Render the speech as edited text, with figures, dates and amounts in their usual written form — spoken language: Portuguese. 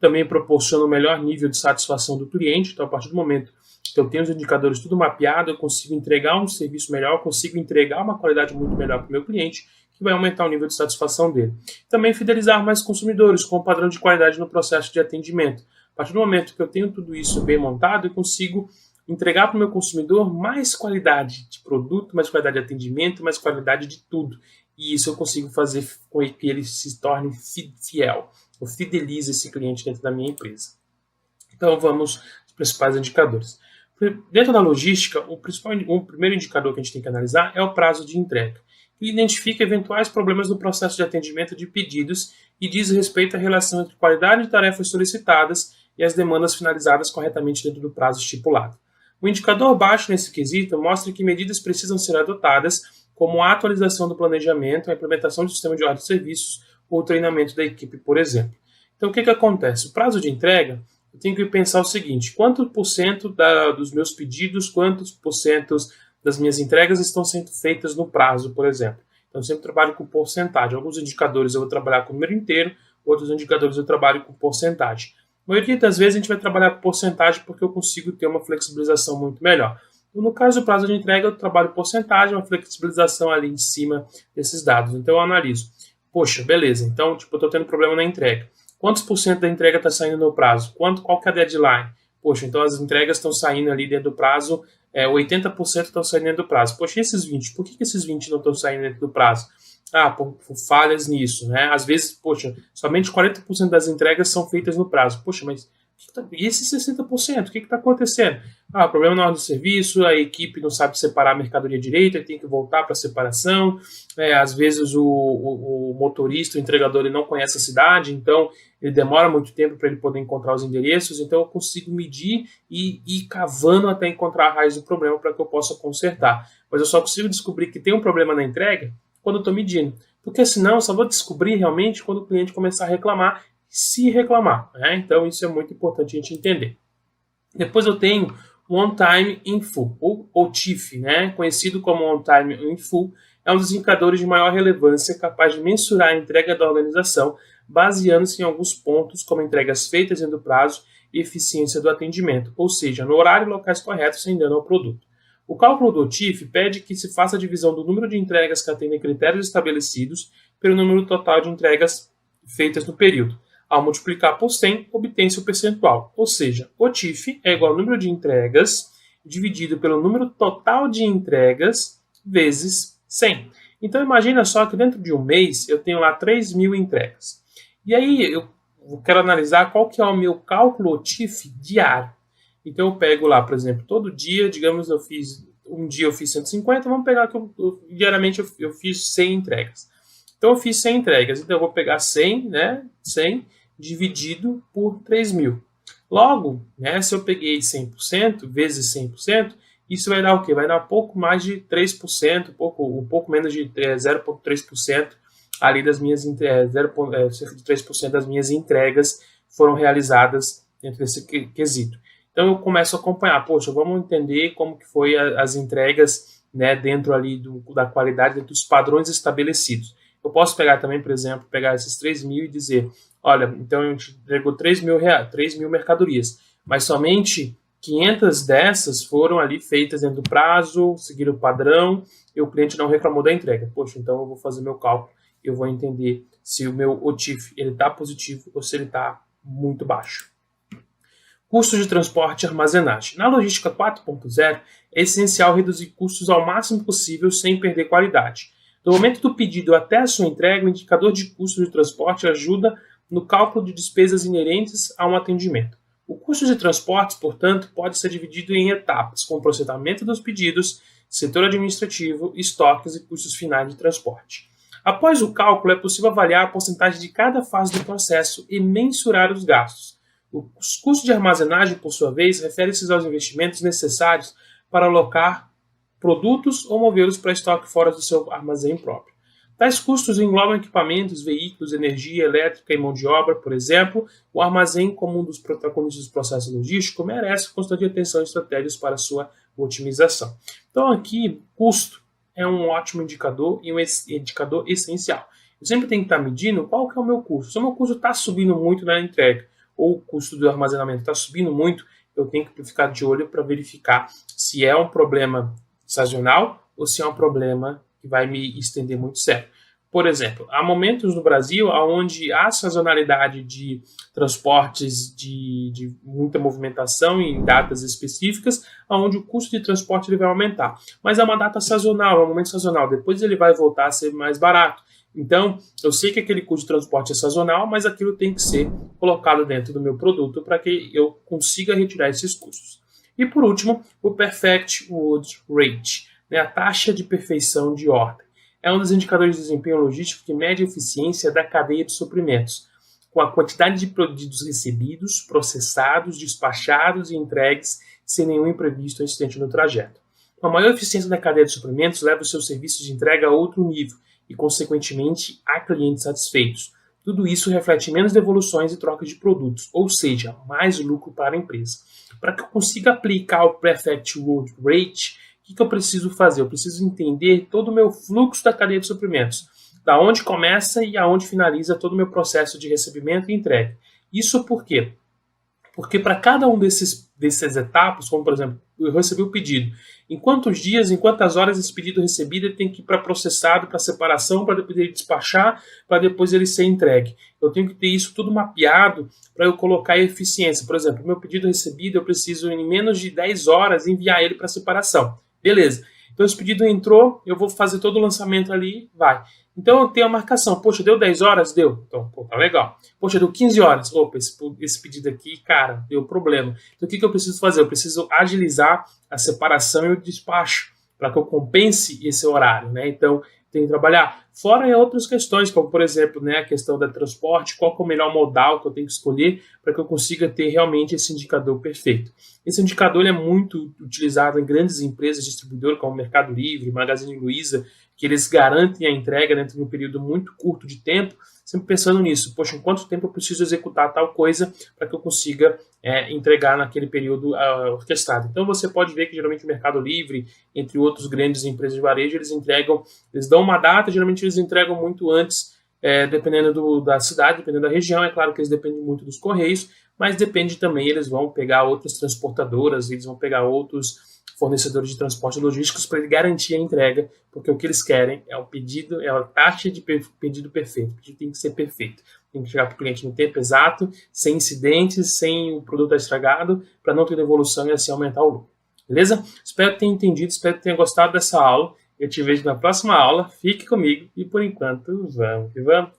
também proporciona um melhor nível de satisfação do cliente. Então, a partir do momento que eu tenho os indicadores tudo mapeado, eu consigo entregar um serviço melhor, eu consigo entregar uma qualidade muito melhor para o meu cliente, que vai aumentar o nível de satisfação dele. Também fidelizar mais consumidores com um padrão de qualidade no processo de atendimento. A partir do momento que eu tenho tudo isso bem montado, eu consigo entregar para o meu consumidor mais qualidade de produto, mais qualidade de atendimento, mais qualidade de tudo. E isso eu consigo fazer com que ele se torne fiel. Eu fidelizo esse cliente dentro da minha empresa. Então vamos aos principais indicadores. Dentro da logística, o primeiro indicador que a gente tem que analisar é o prazo de entrega. Ele identifica eventuais problemas no processo de atendimento de pedidos e diz respeito à relação entre qualidade de tarefas solicitadas e as demandas finalizadas corretamente dentro do prazo estipulado. O indicador baixo nesse quesito mostra que medidas precisam ser adotadas, como a atualização do planejamento, a implementação do sistema de ordem de serviços ou o treinamento da equipe, por exemplo. Então, o que acontece? O prazo de entrega, eu tenho que pensar o seguinte: quanto por cento dos meus pedidos, quantos por cento das minhas entregas estão sendo feitas no prazo, por exemplo. Então, eu sempre trabalho com porcentagem. Alguns indicadores eu vou trabalhar com o número inteiro, outros indicadores eu trabalho com porcentagem. A maioria das vezes a gente vai trabalhar com porcentagem porque eu consigo ter uma flexibilização muito melhor. Então, no caso do prazo de entrega, eu trabalho porcentagem, uma flexibilização ali em cima desses dados. Então, eu analiso. Poxa, beleza. Então, eu estou tendo problema na entrega. Quantos por cento da entrega está saindo no prazo? Qual que é a deadline? Poxa, então as entregas estão saindo ali dentro do prazo, 80% estão saindo dentro do prazo. Poxa, e esses 20%? Por que esses 20% não estão saindo dentro do prazo? Por falhas nisso, né? Às vezes, poxa, somente 40% das entregas são feitas no prazo. Poxa, mas e esses 60%? O que está acontecendo? Problema na hora do serviço, a equipe não sabe separar a mercadoria direito, aí tem que voltar para a separação. Às vezes o motorista, o entregador, ele não conhece a cidade, então ele demora muito tempo para ele poder encontrar os endereços, então eu consigo medir e ir cavando até encontrar a raiz do problema para que eu possa consertar. Mas eu só consigo descobrir que tem um problema na entrega quando eu estou medindo, porque senão eu só vou descobrir realmente quando o cliente começar a reclamar, se reclamar, né? Então isso é muito importante a gente entender. Depois eu tenho o On Time in Full, ou OTIF, né? Conhecido como On Time in Full, é um dos indicadores de maior relevância capaz de mensurar a entrega da organização, baseando-se em alguns pontos, como entregas feitas dentro do prazo e eficiência do atendimento, ou seja, no horário e locais corretos, sem dano ao produto. O cálculo do OTIF pede que se faça a divisão do número de entregas que atendem critérios estabelecidos pelo número total de entregas feitas no período. Ao multiplicar por 100, obtém-se o percentual. Ou seja, o TIF é igual ao número de entregas dividido pelo número total de entregas vezes 100. Então, imagina só que dentro de um mês eu tenho lá 3.000 entregas. E aí eu quero analisar qual que é o meu cálculo TIF diário. Então, eu pego lá, por exemplo, todo dia, digamos, um dia eu fiz 150, vamos pegar que diariamente eu fiz 100 entregas. Então, eu fiz 100 entregas. Então, eu vou pegar 100, né? 100 dividido por 3.000. Logo, né, se eu peguei 100% vezes 100%, isso vai dar o quê? Vai dar pouco mais de 3%, um pouco menos de 0,3% ali das minhas cerca de 3% das minhas entregas foram realizadas dentro desse quesito. Então eu começo a acompanhar, poxa, vamos entender como que foi as entregas, né, dentro ali da qualidade, dentro dos padrões estabelecidos. Eu posso pegar também, por exemplo, pegar esses 3.000 e dizer, olha, então a gente entregou 3.000 mercadorias, mas somente 500 dessas foram ali feitas dentro do prazo, seguiram o padrão, e o cliente não reclamou da entrega. Poxa, então eu vou fazer meu cálculo, eu vou entender se o meu OTIF está positivo ou se ele está muito baixo. Custos de transporte e armazenagem. Na logística 4.0, é essencial reduzir custos ao máximo possível sem perder qualidade. Do momento do pedido até a sua entrega, o indicador de custo de transporte ajuda no cálculo de despesas inerentes a um atendimento. O custo de transportes, portanto, pode ser dividido em etapas, como processamento dos pedidos, setor administrativo, estoques e custos finais de transporte. Após o cálculo, é possível avaliar a porcentagem de cada fase do processo e mensurar os gastos. Os custos de armazenagem, por sua vez, referem-se aos investimentos necessários para alocar produtos ou movê-los para estoque fora do seu armazém próprio. Tais custos englobam equipamentos, veículos, energia elétrica e mão de obra, por exemplo. O armazém, como um dos protagonistas do processo logístico, merece constante atenção e estratégias para sua otimização. Então aqui, custo é um ótimo indicador e um indicador essencial. Eu sempre tenho que estar medindo qual que é o meu custo. Se o meu custo está subindo muito na entrega, ou o custo do armazenamento está subindo muito, eu tenho que ficar de olho para verificar se é um problema sazonal ou se é um problema que vai me estender muito sério. Por exemplo, há momentos no Brasil onde há sazonalidade de transportes de muita movimentação em datas específicas, onde o custo de transporte ele vai aumentar. Mas é uma data sazonal, é um momento sazonal. Depois ele vai voltar a ser mais barato. Então, eu sei que aquele custo de transporte é sazonal, mas aquilo tem que ser colocado dentro do meu produto para que eu consiga retirar esses custos. E por último, o Perfect World Rate, né, a taxa de perfeição de ordem. É um dos indicadores de desempenho logístico que mede a eficiência da cadeia de suprimentos, com a quantidade de produtos recebidos, processados, despachados e entregues sem nenhum imprevisto ou incidente no trajeto. A maior eficiência da cadeia de suprimentos leva os seus serviços de entrega a outro nível e, consequentemente, a clientes satisfeitos. Tudo isso reflete menos devoluções e trocas de produtos, ou seja, mais lucro para a empresa. Para que eu consiga aplicar o Perfect World Rate, o que eu preciso fazer? Eu preciso entender todo o meu fluxo da cadeia de suprimentos, da onde começa e aonde finaliza todo o meu processo de recebimento e entrega. Isso por quê? Porque para cada um dessas etapas, como por exemplo, eu recebi o pedido, em quantos dias, em quantas horas esse pedido recebido ele tem que ir para processado, para separação, para depois ele despachar, para depois ele ser entregue. Eu tenho que ter isso tudo mapeado para eu colocar eficiência. Por exemplo, meu pedido recebido, eu preciso em menos de 10 horas enviar ele para separação. Beleza. Então esse pedido entrou, eu vou fazer todo o lançamento ali, vai. Então eu tenho a marcação, poxa, deu 10 horas? Deu. Então, pô, tá legal. Poxa, deu 15 horas? Opa, esse pedido aqui, cara, deu problema. Então o que eu preciso fazer? Eu preciso agilizar a separação e o despacho para que eu compense esse horário, né? Então, tem que trabalhar. Fora outras questões, como por exemplo, né, a questão do transporte, qual é o melhor modal que eu tenho que escolher para que eu consiga ter realmente esse indicador perfeito. Esse indicador é muito utilizado em grandes empresas distribuidoras, como Mercado Livre, Magazine Luiza, que eles garantem a entrega dentro de um período muito curto de tempo, sempre pensando nisso. Poxa, em quanto tempo eu preciso executar tal coisa para que eu consiga entregar naquele período orquestrado. Então você pode ver que geralmente o Mercado Livre, entre outros grandes empresas de varejo, eles dão uma data, geralmente eles entregam muito antes, dependendo da cidade, dependendo da região. É claro que eles dependem muito dos correios, mas depende também, eles vão pegar outras transportadoras, eles vão pegar outros fornecedores de transporte logísticos para garantir a entrega, porque o que eles querem é o pedido, é a taxa de pedido perfeito. O pedido tem que ser perfeito. Tem que chegar para o cliente no tempo exato, sem incidentes, sem o produto estragado, para não ter devolução e assim aumentar o lucro. Beleza? Espero que tenha entendido, espero que tenha gostado dessa aula. Eu te vejo na próxima aula. Fique comigo e por enquanto, vamos que vamos.